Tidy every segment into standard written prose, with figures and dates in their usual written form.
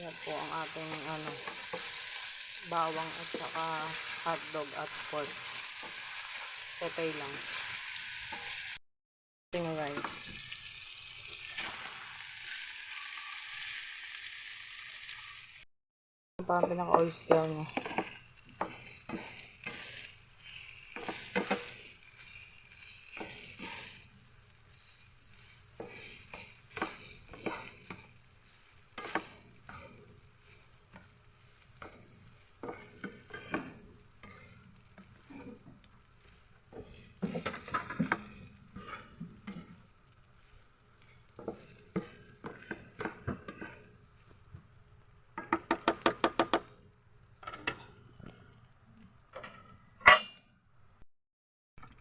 Yan po ang ating bawang at saka hotdog at pork. Tetay lang. Ating rice. Ito pa ang pinaka-oyster niya.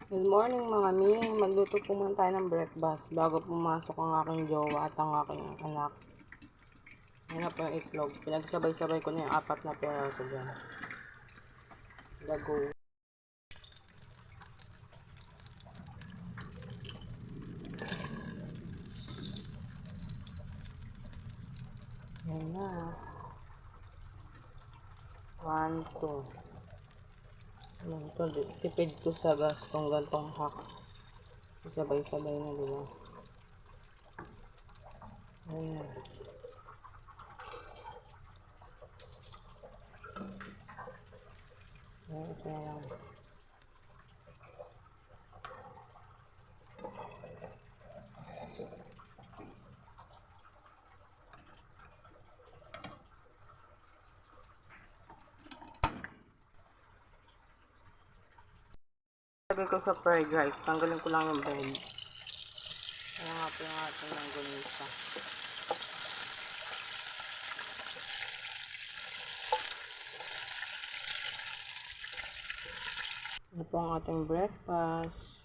Good morning mga mi. Magluto po muna tayo ng breakfast bago pumasok ang aking jowa at ang aking anak. Yan na po yung itlog. Pinagsabay-sabay ko na yung 4 na peraso dyan. Lago. Yan na. 1, 2. Yan ito, tipid ko sa gas kung gantong hack. Sabay-sabay na diba. Ayan. Ayan, ito na lang. Lagay ko sa fried rice. Tanggalin ko lang yung bread. Ayan nga po yung ating langgonisa. Ito po ang ating breakfast.